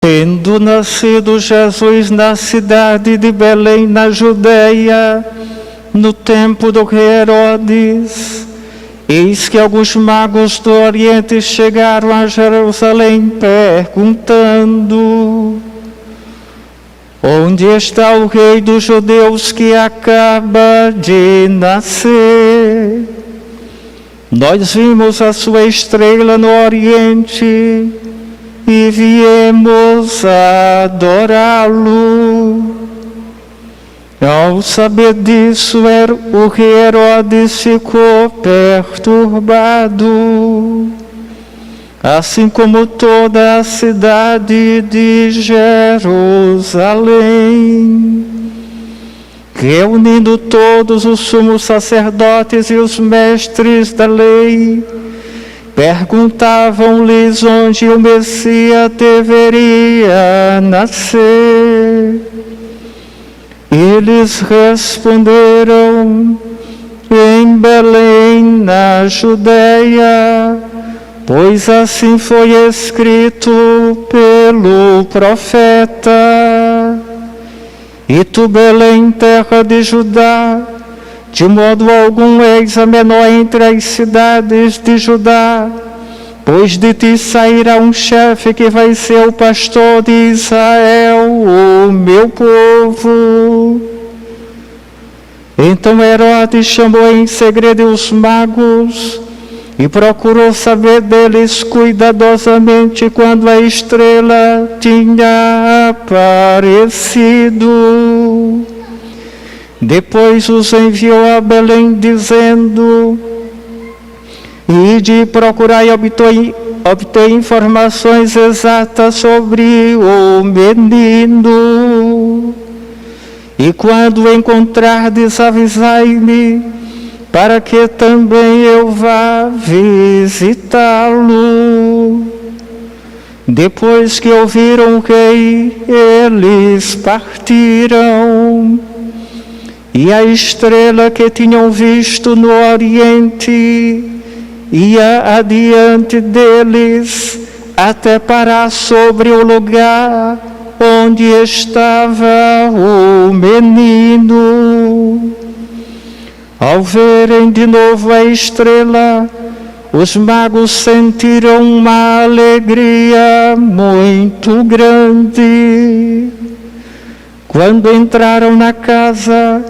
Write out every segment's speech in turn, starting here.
Tendo nascido Jesus na cidade de Belém, na Judeia, no tempo do rei Herodes, eis que alguns magos do Oriente chegaram a Jerusalém perguntando: onde está o rei dos judeus que acaba de nascer? Nós vimos a sua estrela no Oriente e viemos adorá-lo. Ao saber disso, o rei Herodes ficou perturbado, assim como toda a cidade de Jerusalém. Reunindo todos os sumos sacerdotes e os mestres da lei, perguntavam-lhes onde o Messias deveria nascer. Eles responderam: em Belém, na Judeia, pois assim foi escrito pelo profeta: e tu, Belém, terra de Judá, de modo algum és a menor entre as cidades de Judá, pois de ti sairá um chefe que vai ser o pastor de Israel, o meu povo. Então Herodes chamou em segredo os magos e procurou saber deles cuidadosamente quando a estrela tinha aparecido. Depois os enviou a Belém, dizendo: ide procurar e obter informações exatas sobre o menino. E quando o encontrardes, avisai-me, para que também eu vá visitá-lo. Depois que ouviram o rei, eles partiram. E a estrela que tinham visto no Oriente ia adiante deles, até parar sobre o lugar onde estava o menino. Ao verem de novo a estrela, os magos sentiram uma alegria muito grande. Quando entraram na casa,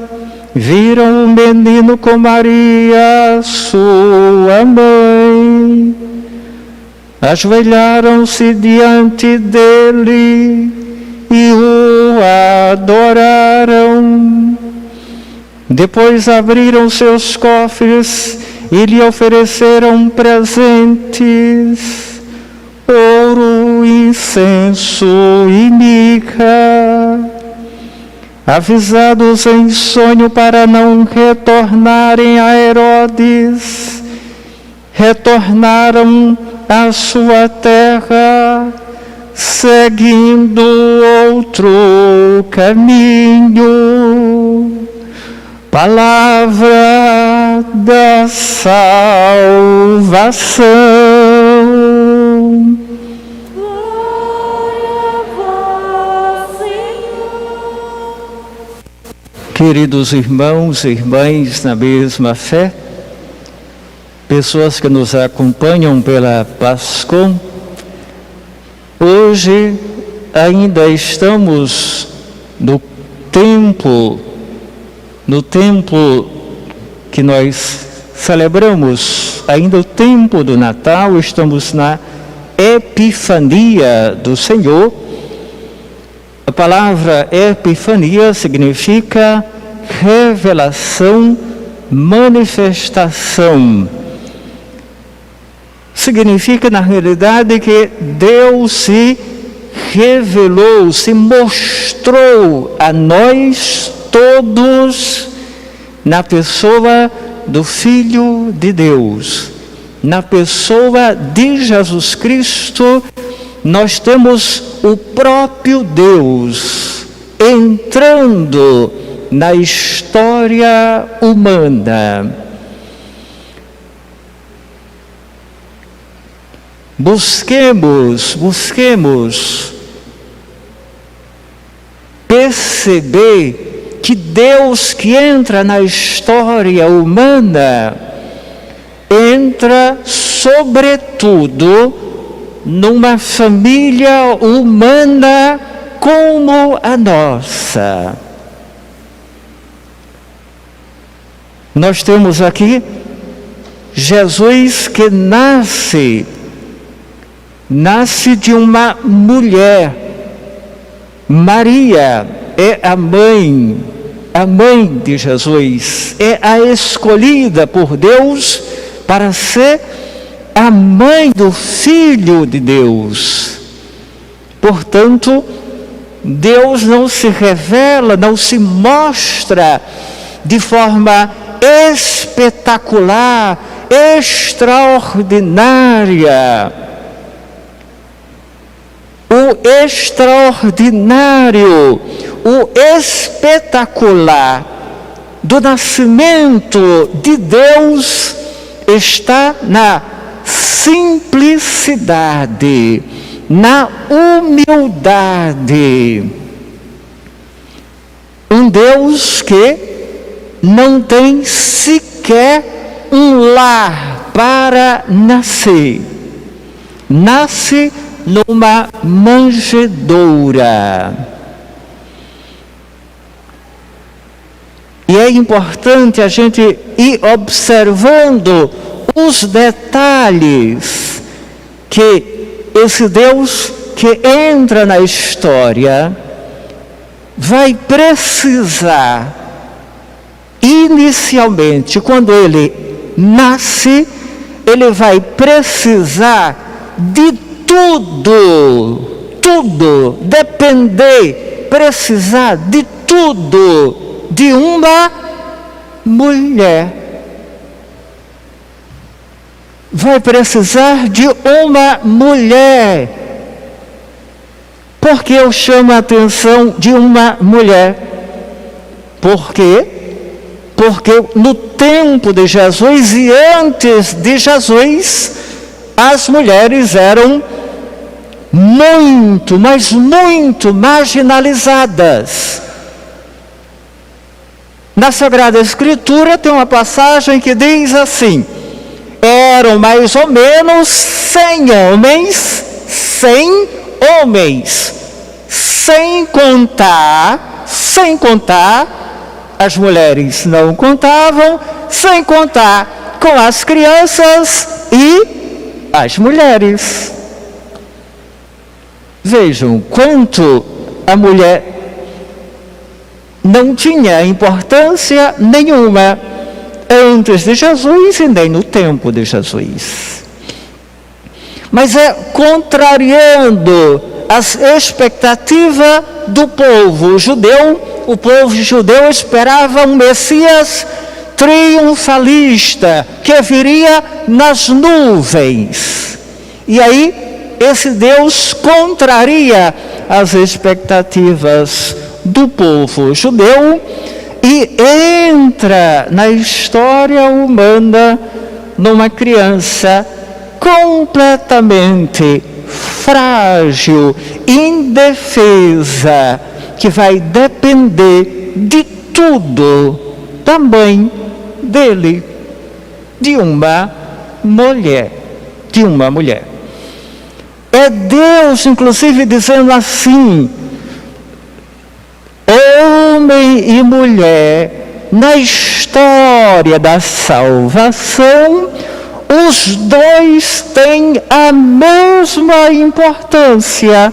viram o menino com Maria, sua mãe. Ajoelharam-se diante dele e o adoraram. Depois abriram seus cofres e lhe ofereceram presentes: ouro, incenso e mirra. Avisados em sonho para não retornarem a Herodes, retornaram à sua terra, seguindo outro caminho. Palavra da salvação. Queridos irmãos e irmãs na mesma fé, pessoas que nos acompanham pela Pascom, hoje ainda estamos no tempo que nós celebramos, ainda o tempo do Natal, estamos na Epifania do Senhor. A palavra Epifania significa revelação, manifestação. Significa, na realidade, que Deus se revelou, se mostrou a nós todos na pessoa do Filho de Deus. Na pessoa de Jesus Cristo, nós temos o próprio Deus entrando na história humana. Busquemos perceber que Deus que entra na história humana, entra sobretudo numa família humana como a nossa. Nós temos aqui Jesus que nasce de uma mulher. Maria é a mãe de Jesus, é a escolhida por Deus para ser a mãe do Filho de Deus. Portanto, Deus não se revela, não se mostra de forma espetacular, extraordinária. O extraordinário, o espetacular do nascimento de Deus está na simplicidade, na humildade. Um Deus que não tem sequer um lar para nascer. Nasce numa manjedoura. E é importante a gente ir observando os detalhes que esse Deus que entra na história vai precisar, inicialmente, quando ele nasce, ele vai precisar de tudo, depender, precisar de tudo, de uma mulher. Vai precisar de uma mulher. Por que eu chamo a atenção de uma mulher? Por quê? Porque no tempo de Jesus e antes de Jesus, as mulheres eram muito, mas muito marginalizadas. Na Sagrada Escritura tem uma passagem que diz assim: eram mais ou menos 100 homens, sem contar, as mulheres não contavam, sem contar com as crianças e as mulheres. Vejam quanto a mulher não tinha importância nenhuma antes de Jesus e nem no tempo de Jesus. Mas é contrariando as expectativas do povo judeu. O povo judeu esperava um Messias triunfalista que viria nas nuvens. E aí esse Deus contraria as expectativas do povo judeu e entra na história humana numa criança completamente frágil, indefesa, que vai depender de tudo, também dele, de uma mulher. É Deus, inclusive, dizendo assim: homem e mulher, na história da salvação, os dois têm a mesma importância.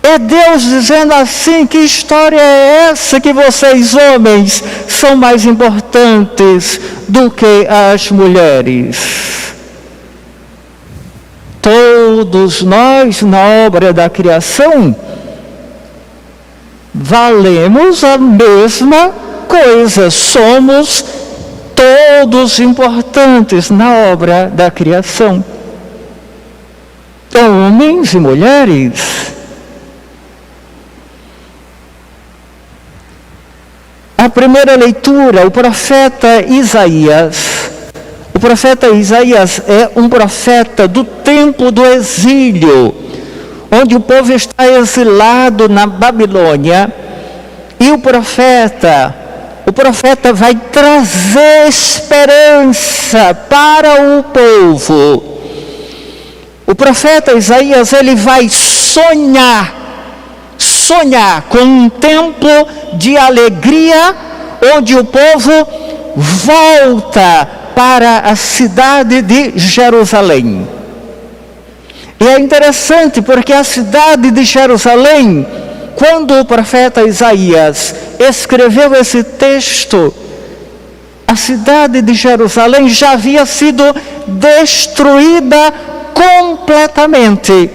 É Deus dizendo assim: que história é essa que vocês, homens, são mais importantes do que as mulheres? Todos nós, na obra da criação, valemos a mesma coisa, somos todos importantes na obra da criação. Homens e mulheres. A primeira leitura, o profeta Isaías. O profeta Isaías é um profeta do tempo do exílio. onde o povo está exilado na Babilônia, e o profeta vai trazer esperança para o povo. O profeta Isaías, ele vai sonhar com um tempo de alegria, onde o povo volta para a cidade de Jerusalém. E é interessante porque a cidade de Jerusalém, quando o profeta Isaías escreveu esse texto, a cidade de Jerusalém já havia sido destruída completamente.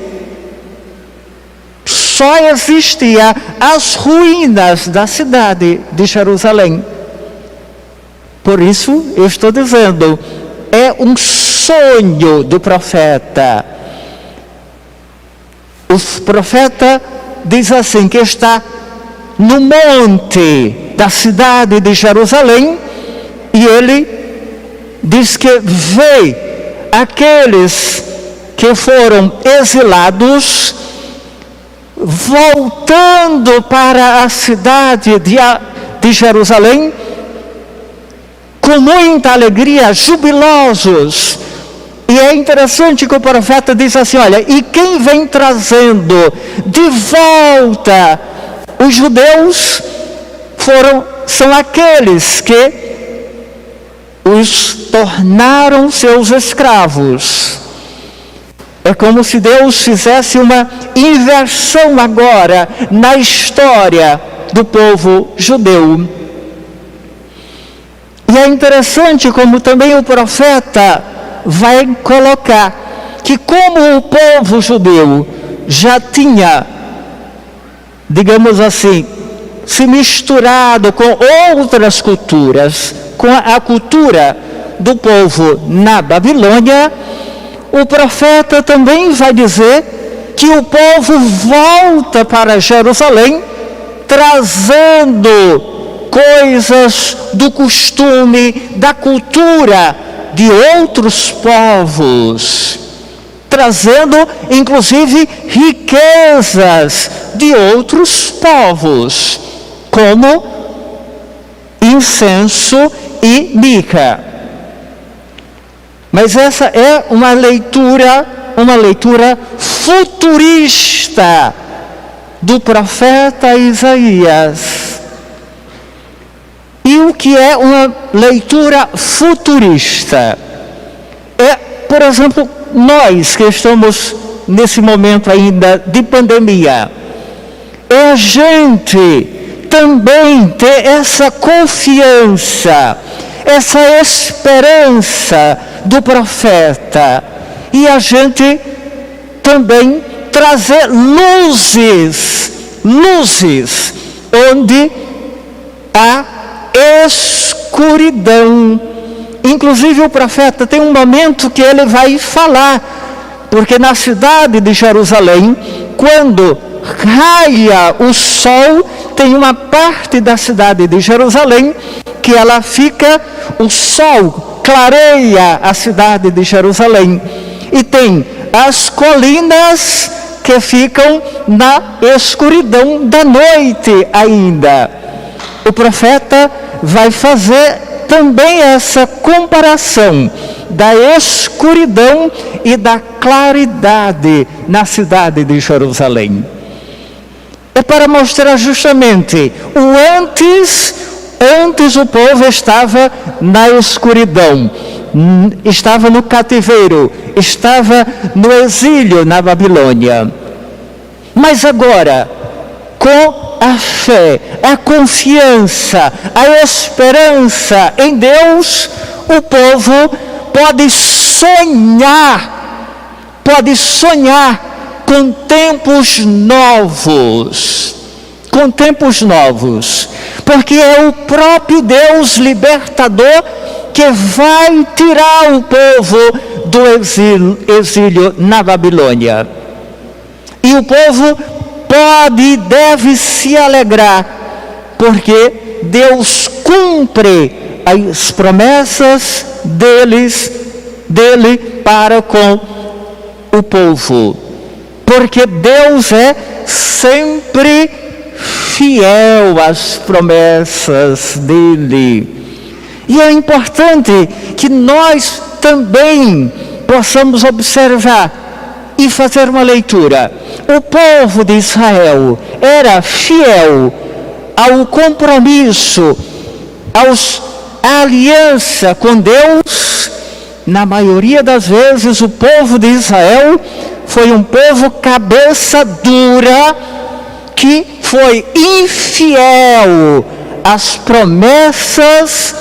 Só existia as ruínas da cidade de Jerusalém. Por isso, eu estou dizendo, é um sonho do profeta. O profeta diz assim, que está no monte da cidade de Jerusalém, e ele diz que vê aqueles que foram exilados voltando para a cidade de Jerusalém com muita alegria, jubilosos. E é interessante que o profeta diz assim, olha, e quem vem trazendo de volta os judeus são aqueles que os tornaram seus escravos. É como se Deus fizesse uma inversão agora na história do povo judeu. E é interessante como também o profeta vai colocar que como o povo judeu já tinha, digamos assim, se misturado com outras culturas, com a cultura do povo na Babilônia, o profeta também vai dizer que o povo volta para Jerusalém trazendo coisas do costume, da cultura de outros povos, trazendo inclusive riquezas de outros povos, como incenso e mirra. Mas essa é uma leitura futurista do profeta Isaías. E o que é uma leitura futurista? É, por exemplo, nós que estamos nesse momento ainda de pandemia, é a gente também ter essa confiança, essa esperança do profeta, e a gente também trazer luzes onde há escuridão. Inclusive o profeta tem um momento que ele vai falar, porque na cidade de Jerusalém, quando raia o sol, tem uma parte da cidade de Jerusalém que ela fica, o sol clareia a cidade de Jerusalém, e tem as colinas que ficam na escuridão da noite ainda. O profeta vai fazer também essa comparação da escuridão e da claridade na cidade de Jerusalém. É para mostrar justamente o antes o povo estava na escuridão, estava no cativeiro, estava no exílio na Babilônia. Mas agora, com a fé, a confiança, a esperança em Deus, o povo pode sonhar com tempos novos, porque é o próprio Deus libertador que vai tirar o povo do exílio na Babilônia. E o povo pode e deve se alegrar, porque Deus cumpre as promessas dele para com o povo. porque Deus é sempre fiel às promessas dele. E é importante que nós também possamos observar e fazer uma leitura. O povo de Israel era fiel ao compromisso, à aliança com Deus. Na maioria das vezes, o povo de Israel foi um povo cabeça dura, que foi infiel às promessas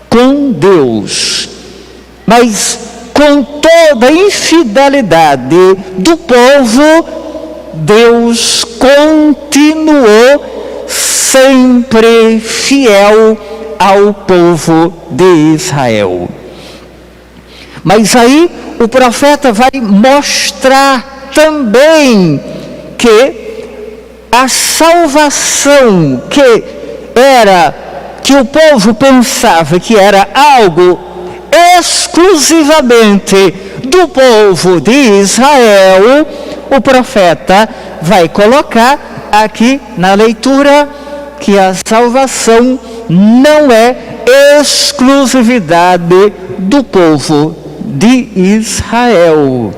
com Deus. Mas com toda a infidelidade do povo, Deus continuou sempre fiel ao povo de Israel. Mas aí o profeta vai mostrar também que a salvação que o povo pensava que era algo exclusivamente do povo de Israel, o profeta vai colocar aqui na leitura que a salvação não é exclusividade do povo de Israel.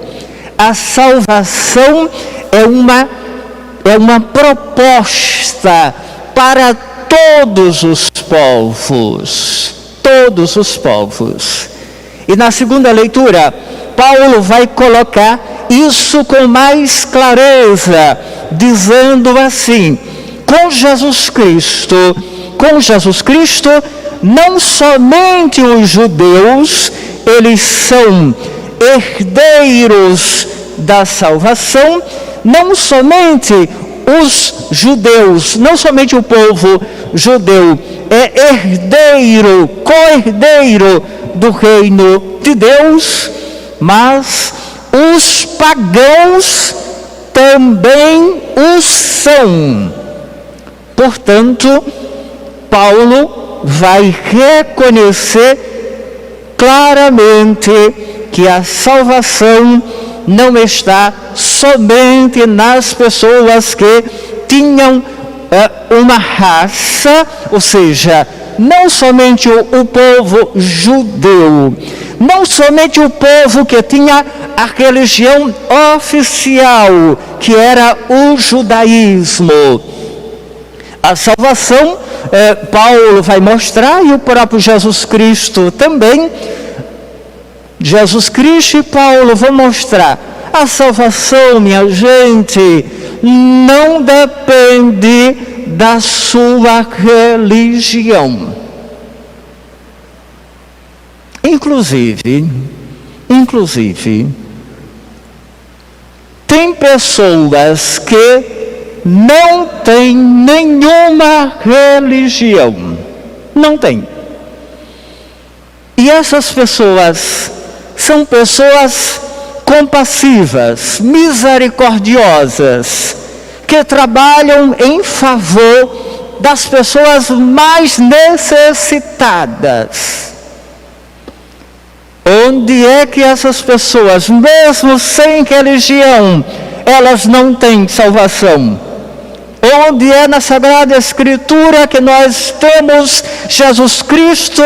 A salvação é uma proposta para todos os povos. Todos os povos. E na segunda leitura, Paulo vai colocar isso com mais clareza, dizendo assim: com Jesus Cristo, não somente os judeus, eles são herdeiros da salvação, não somente os judeus, não somente o povo judeu é herdeiro, co-herdeiro do reino de Deus, mas os pagãos também o são. Portanto, Paulo vai reconhecer claramente que a salvação não está somente nas pessoas que tinham uma raça, ou seja, não somente o povo judeu, não somente o povo que tinha a religião oficial, que era o judaísmo. A salvação, Paulo vai mostrar, e o próprio Jesus Cristo também, Jesus Cristo e Paulo vão mostrar, a salvação, minha gente, não depende da sua religião. Inclusive, tem pessoas que não têm nenhuma religião. Não tem. E essas pessoas são pessoas compassivas, misericordiosas, que trabalham em favor das pessoas mais necessitadas. Onde é que essas pessoas, mesmo sem religião, elas não têm salvação? Onde é na Sagrada Escritura que nós temos Jesus Cristo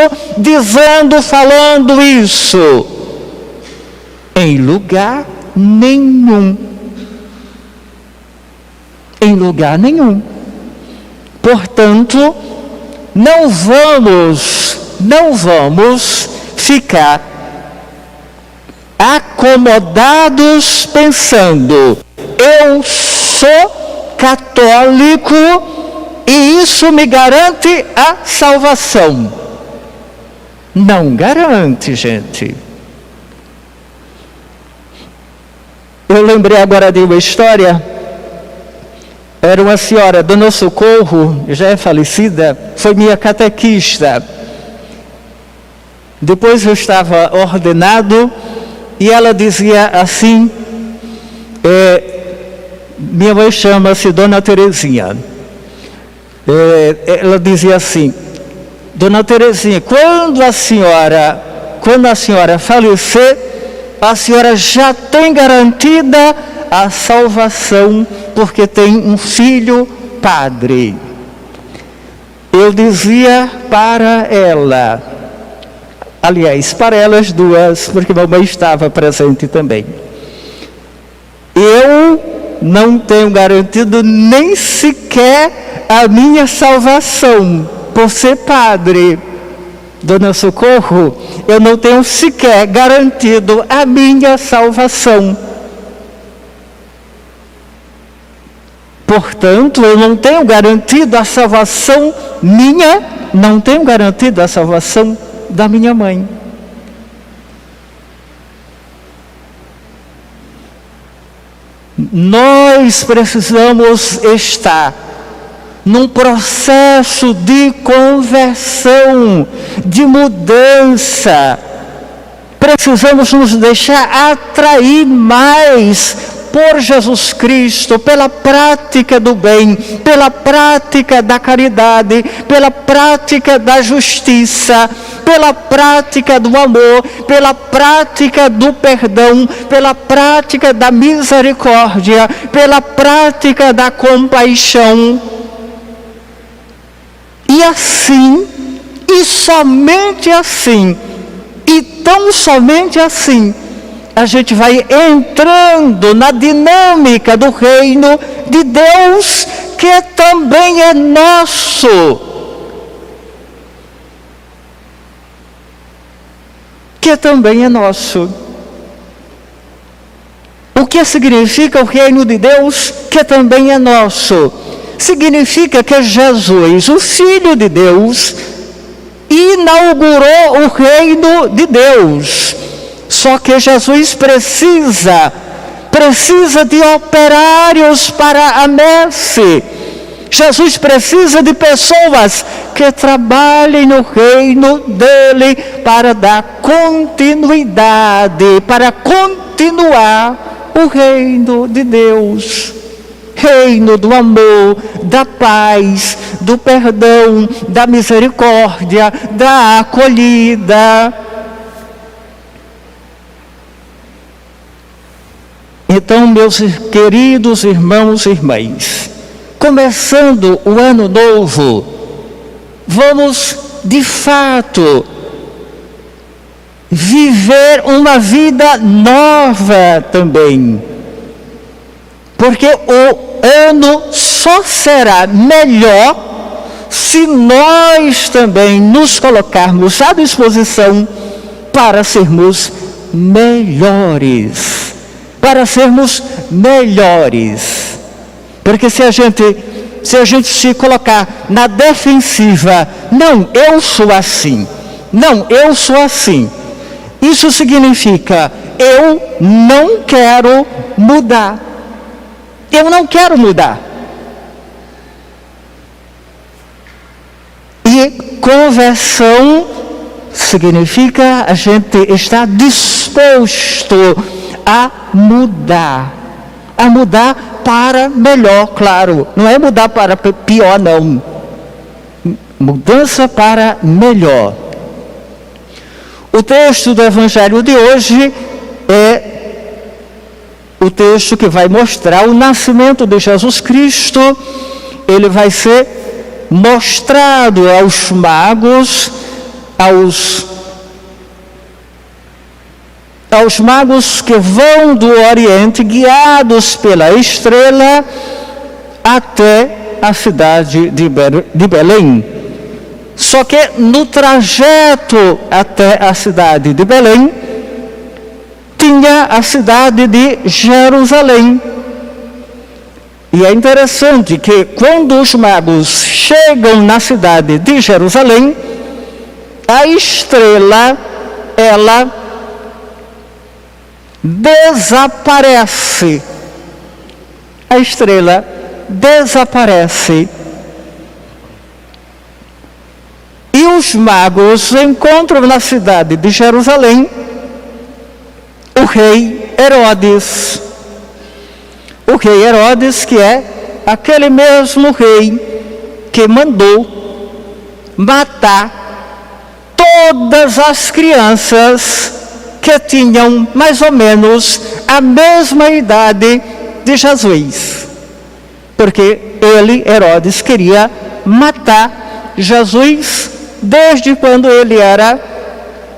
falando isso? Em lugar nenhum. Em lugar nenhum. Portanto, não vamos ficar acomodados pensando: eu sou católico e isso me garante a salvação. Não garante, gente. Eu lembrei agora de uma história. Era uma senhora, Dona Socorro, já é falecida, foi minha catequista. Depois eu estava ordenado e ela dizia assim, minha mãe chama-se Dona Terezinha. Ela dizia assim: Dona Terezinha, quando a senhora falecer, a senhora já tem garantida a salvação porque tem um filho padre. Eu dizia para ela, aliás, para elas duas, porque mamãe estava presente também. Eu não tenho garantido nem sequer a minha salvação por ser padre. Dona Socorro, eu não tenho sequer garantido a minha salvação. Portanto, eu não tenho garantido a salvação minha, não tenho garantido a salvação da minha mãe. Nós precisamos estar num processo de conversão, de mudança. Precisamos nos deixar atrair mais por Jesus Cristo, pela prática do bem, pela prática da caridade, pela prática da justiça, pela prática do amor, pela prática do perdão, pela prática da misericórdia, pela prática da compaixão. E assim, e somente assim, e tão somente assim, a gente vai entrando na dinâmica do reino de Deus, que também é nosso. Que também é nosso. O que significa o reino de Deus, que também é nosso? Significa que Jesus, o Filho de Deus, inaugurou o reino de Deus. Só que Jesus precisa de operários para a messe. Jesus precisa de pessoas que trabalhem no reino dele para dar continuidade, para continuar o reino de Deus. Reino do amor, da paz, do perdão, da misericórdia, da acolhida. Então, meus queridos irmãos e irmãs, começando o ano novo, vamos de fato viver uma vida nova também. Porque o ano só será melhor se nós também nos colocarmos à disposição para sermos melhores. Para sermos melhores. Porque se a gente se colocar na defensiva, não, eu sou assim, não, eu sou assim, isso significa, eu não quero mudar. Eu não quero mudar. E conversão significa a gente estar disposto a mudar para melhor, claro. Não é mudar para pior, não. Mudança para melhor. O texto do Evangelho de hoje é o texto que vai mostrar o nascimento de Jesus Cristo. Ele vai ser mostrado aos magos, aos magos que vão do Oriente, guiados pela estrela, até a cidade de Belém. Só que no trajeto até a cidade de Belém, tinha a cidade de Jerusalém. E é interessante que quando os magos chegam na cidade de Jerusalém, a estrela, ela desaparece. A estrela desaparece. E os magos encontram na cidade de Jerusalém o rei Herodes. O rei Herodes, que é aquele mesmo rei que mandou matar todas as crianças que tinham mais ou menos a mesma idade de Jesus, porque ele, Herodes, queria matar Jesus desde quando ele era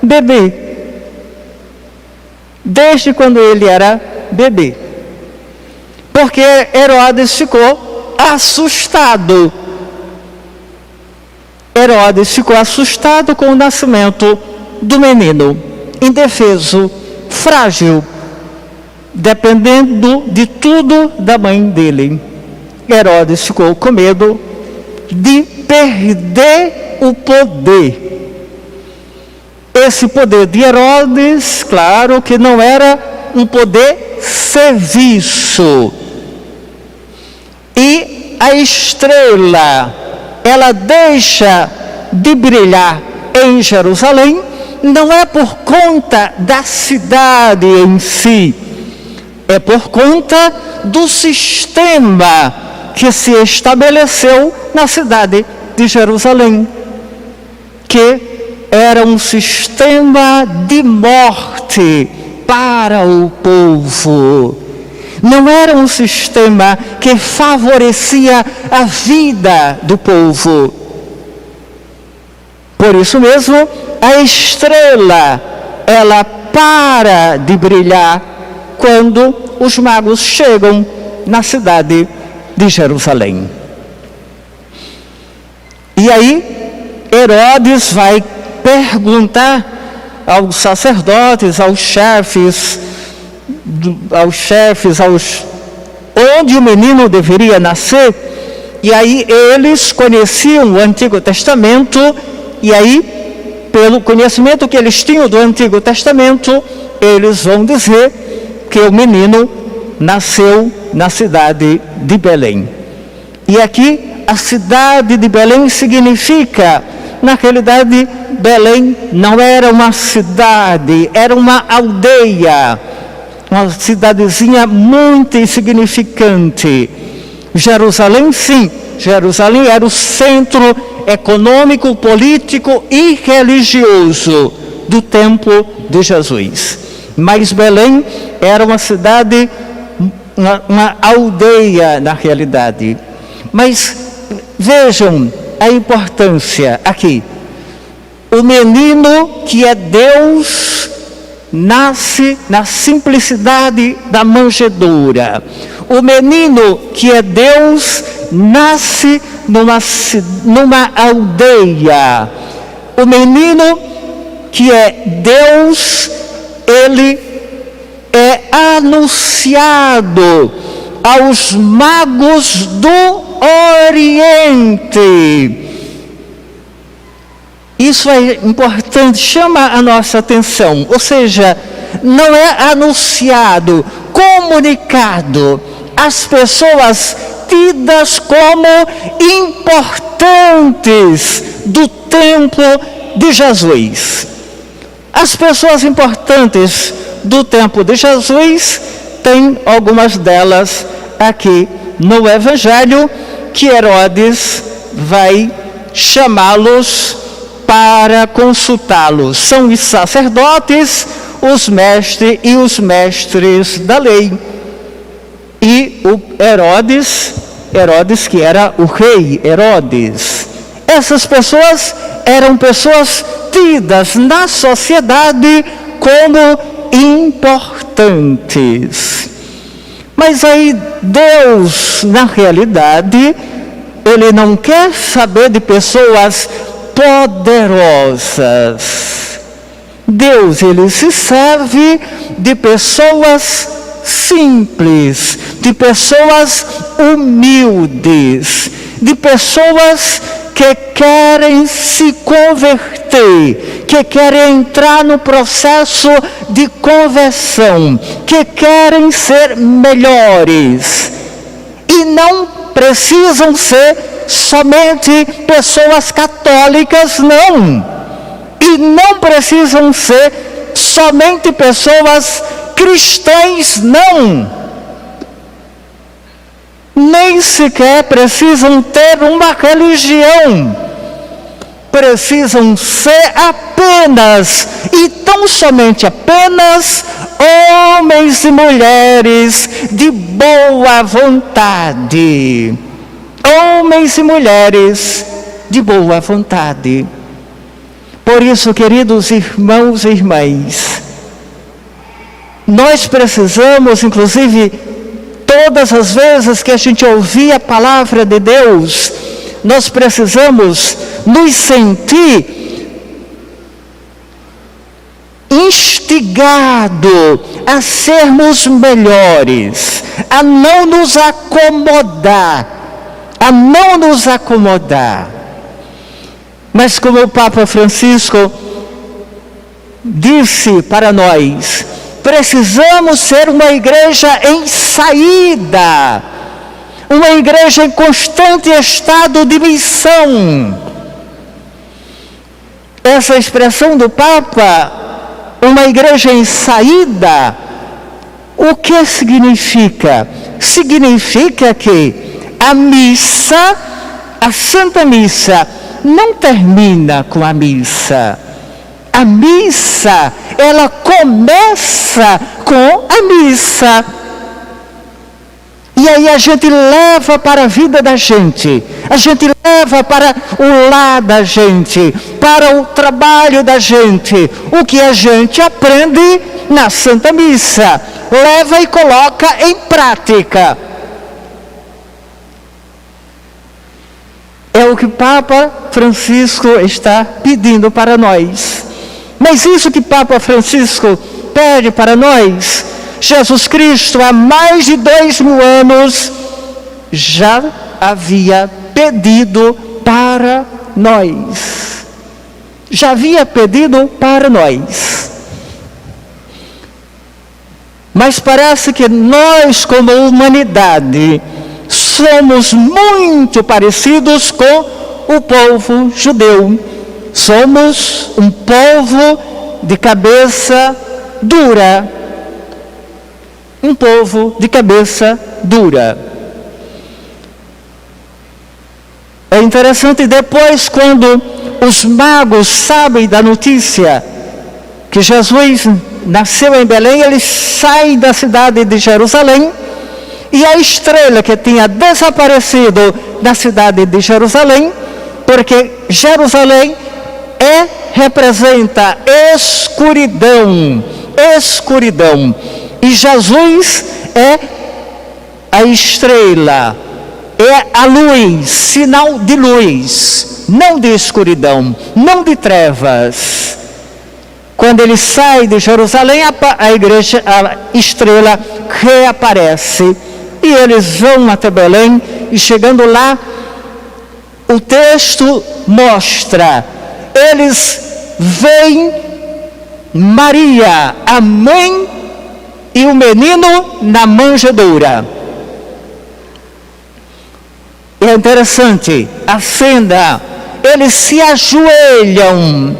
bebê. Desde quando ele era bebê. Porque Herodes ficou assustado. Herodes ficou assustado com o nascimento do menino, indefeso, frágil, dependendo de tudo da mãe dele. Herodes ficou com medo de perder o poder. Esse poder de Herodes, claro que não era um poder serviço. E a estrela, ela deixa de brilhar em Jerusalém, não é por conta da cidade em si, é por conta do sistema que se estabeleceu na cidade de Jerusalém, que era um sistema de morte para o povo. Não era um sistema que favorecia a vida do povo. Por isso mesmo, a estrela, ela para de brilhar quando os magos chegam na cidade de Jerusalém. E aí, Herodes vai perguntar aos sacerdotes, aos chefes, onde o menino deveria nascer. E aí eles conheciam o Antigo Testamento, e aí, pelo conhecimento que eles tinham do Antigo Testamento, eles vão dizer que o menino nasceu na cidade de Belém. E aqui, a cidade de Belém significa, na realidade, Belém não era uma cidade, era uma aldeia, uma cidadezinha muito insignificante. Jerusalém, sim, Jerusalém era o centro econômico, político e religioso do templo de Jesus. Mas Belém era uma cidade, uma aldeia na realidade. Mas vejam a importância aqui. O menino que é Deus nasce na simplicidade da manjedoura. O menino que é Deus nasce numa aldeia. O menino que é Deus, ele é anunciado aos magos do Oriente. Isso é importante, chama a nossa atenção. Ou seja, não é anunciado, comunicado às pessoas tidas como importantes do templo de Jesus. As pessoas importantes do templo de Jesus, tem algumas delas aqui no Evangelho, que Herodes vai chamá-los para consultá-los. São os sacerdotes, os mestres e os mestres da lei. E o Herodes que era o rei Herodes. Essas pessoas eram pessoas tidas na sociedade como importantes. Mas aí Deus, na realidade, ele não quer saber de pessoas poderosas. Deus, ele se serve de pessoas simples, de pessoas humildes, de pessoas que querem se converter, que querem entrar no processo de conversão, que querem ser melhores. E não precisam ser somente pessoas católicas, não. E não precisam ser somente pessoas cristãs, não. Nem sequer precisam ter uma religião. Precisam ser apenas, e tão somente apenas, homens e mulheres de boa vontade. Homens e mulheres de boa vontade. Por isso, queridos irmãos e irmãs, nós precisamos, inclusive, todas as vezes que a gente ouvir a palavra de Deus, nós precisamos nos sentir instigado a sermos melhores, a não nos acomodar, Mas como o Papa Francisco disse para nós, precisamos ser uma igreja em saída, uma igreja em constante estado de missão. Essa expressão do Papa, uma igreja em saída, o que significa? Significa que a missa, a Santa Missa, não termina com a missa. A missa, ela começa com a missa. E aí a gente leva para a vida da gente, a gente leva para o lar da gente, para o trabalho da gente, o que a gente aprende na Santa Missa, leva e coloca em prática. É o que o Papa Francisco está pedindo para nós. Mas isso que Papa Francisco pede para nós, Jesus Cristo, há mais de 2000 anos, já havia pedido para nós. Já havia pedido para nós. Mas parece que nós, como humanidade, somos muito parecidos com o povo judeu. Somos um povo de cabeça dura. Um povo de cabeça dura. É interessante, depois, quando os magos sabem da notícia que Jesus nasceu em Belém, eles saem da cidade de Jerusalém, e a estrela que tinha desaparecido da cidade de Jerusalém, porque Jerusalém representa escuridão, e Jesus é a estrela, é a luz, sinal de luz, não de escuridão, não de trevas. Quando ele sai de Jerusalém, a estrela reaparece, e eles vão até Belém, e chegando lá, o texto mostra, eles veem Maria, a mãe, e o menino na manjedoura. É interessante a cena, eles se ajoelham,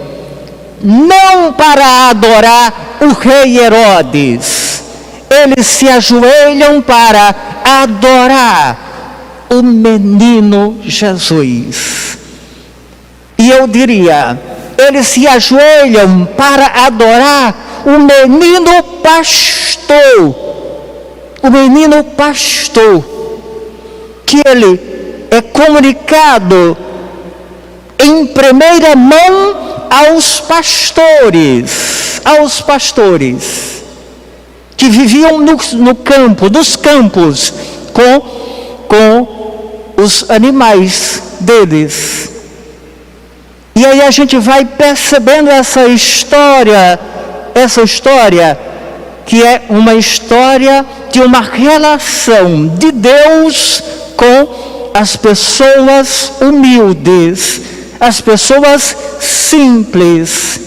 não para adorar o rei Herodes, eles se ajoelham para adorar o menino Jesus. E eu diria, eles se ajoelham para adorar o menino pastor, que ele é comunicado em primeira mão aos pastores que viviam no campo, nos campos, com os animais deles. E aí a gente vai percebendo essa história que é uma história de uma relação de Deus com as pessoas humildes, as pessoas simples.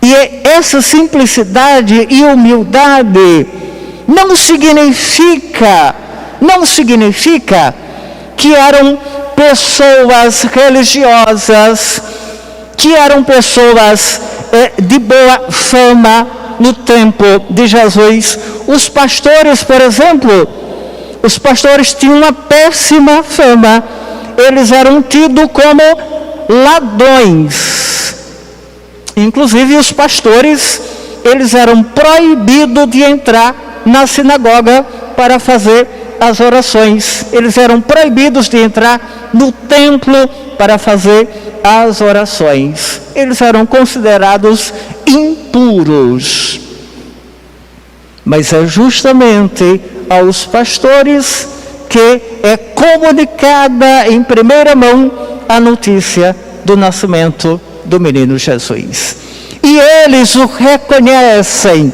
E essa simplicidade e humildade não significa que eram pessoas religiosas, que eram pessoas de boa fama no tempo de Jesus. Os pastores, por exemplo, os pastores tinham uma péssima fama. Eles eram tidos como ladrões. Inclusive os pastores eles eram proibidos de entrar na sinagoga para fazer as orações. Eles eram proibidos de entrar no templo para fazer as orações. Eles eram considerados impuros. Mas é justamente aos pastores que é comunicada em primeira mão a notícia do nascimento do menino Jesus. E eles o reconhecem.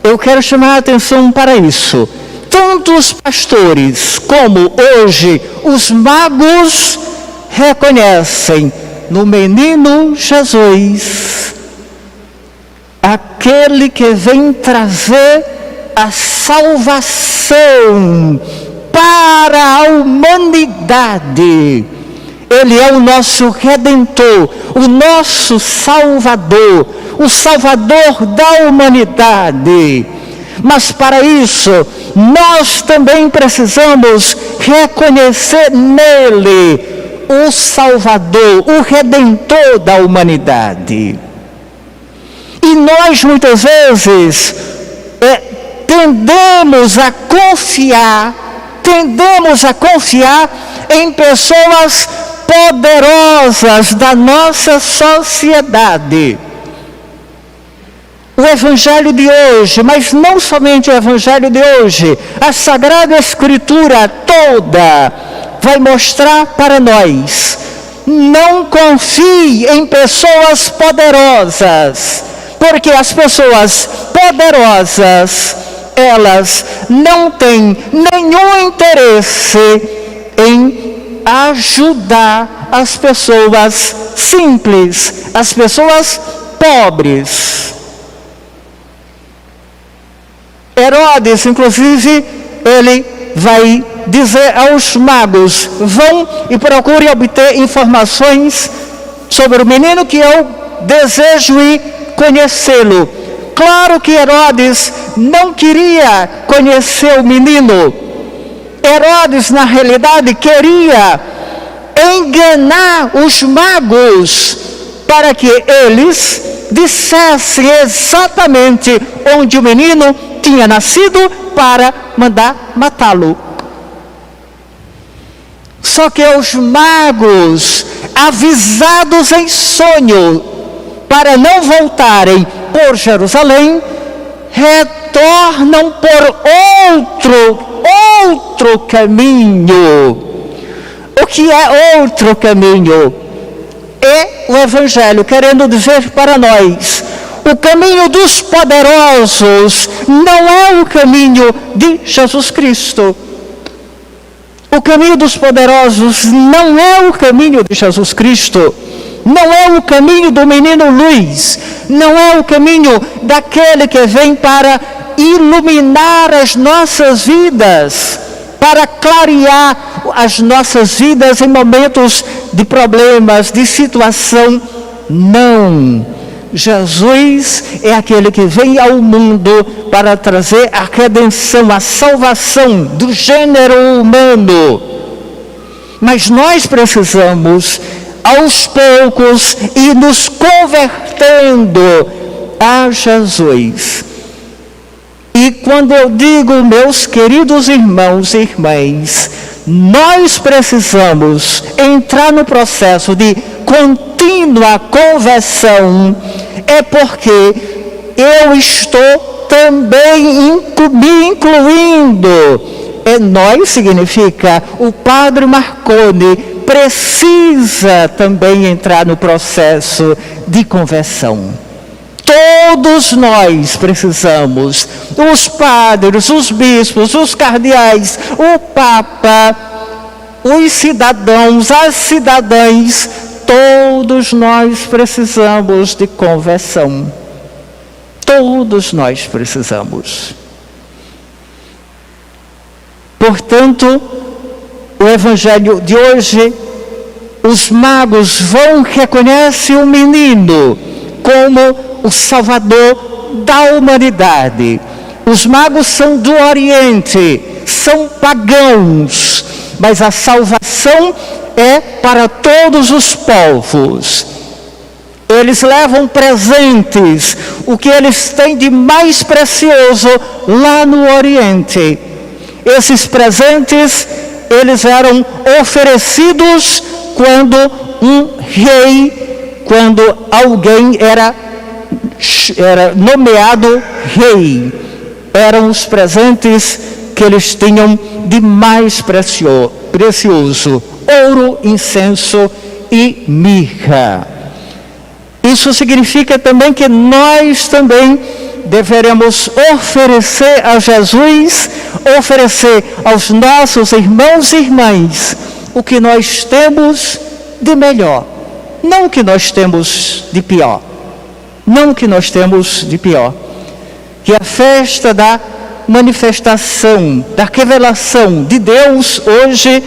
Eu quero chamar a atenção para isso. Tanto os pastores como hoje os magos reconhecem no menino Jesus aquele que vem trazer a salvação para a humanidade. Ele é o nosso Redentor, o nosso Salvador, o Salvador da humanidade. Mas para isso, nós também precisamos reconhecer nele o Salvador, o Redentor da humanidade. E nós muitas vezes tendemos a confiar em pessoas poderosas da nossa sociedade. O Evangelho de hoje, mas não somente o Evangelho de hoje, a Sagrada Escritura toda vai mostrar para nós: não confie em pessoas poderosas, porque as pessoas poderosas, elas não têm nenhum interesse em ajudar as pessoas simples, as pessoas pobres. Herodes, inclusive, ele vai dizer aos magos: vão e procurem obter informações sobre o menino, que eu desejo ir conhecê-lo. Claro que Herodes não queria conhecer o menino. Herodes, na realidade, queria enganar os magos para que eles dissessem exatamente onde o menino tinha nascido para mandar matá-lo. Só que os magos, avisados em sonho para não voltarem por Jerusalém, retornam por outro caminho. O que é outro caminho? É o Evangelho querendo dizer para nós: o caminho dos poderosos não é o caminho de Jesus Cristo. O caminho dos poderosos não é o caminho de Jesus Cristo. Não é o caminho do menino Luiz. Não é o caminho daquele que vem para iluminar as nossas vidas, para clarear as nossas vidas em momentos de problemas, de situação. Não. Jesus é aquele que vem ao mundo para trazer a redenção, a salvação do gênero humano. Mas nós precisamos, aos poucos, ir nos convertendo a Jesus. E quando eu digo, meus queridos irmãos e irmãs, nós precisamos entrar no processo de contínua conversão, é porque eu estou também me incluindo. Nós significa o Padre Marconi precisa também entrar no processo de conversão. Todos nós precisamos, os padres, os bispos, os cardeais, o Papa, os cidadãos, as cidadãs, todos nós precisamos de conversão. Todos nós precisamos. Portanto, o Evangelho de hoje, os magos reconhecem o menino como o Salvador da humanidade. Os magos são do Oriente, são pagãos, mas a salvação é para todos os povos. Eles levam presentes, o que eles têm de mais precioso lá no Oriente. Esses presentes, eles eram oferecidos quando quando alguém era nomeado rei. Eram os presentes que eles tinham de mais precioso: ouro, incenso e mirra. Isso significa também que nós também deveremos oferecer a Jesus, oferecer aos nossos irmãos e irmãs o que nós temos de melhor, não o que nós temos de pior. Não o que nós temos de pior. Que a festa da manifestação, da revelação de Deus hoje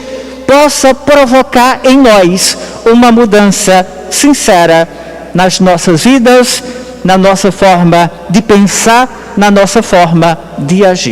possa provocar em nós uma mudança sincera nas nossas vidas, na nossa forma de pensar, na nossa forma de agir.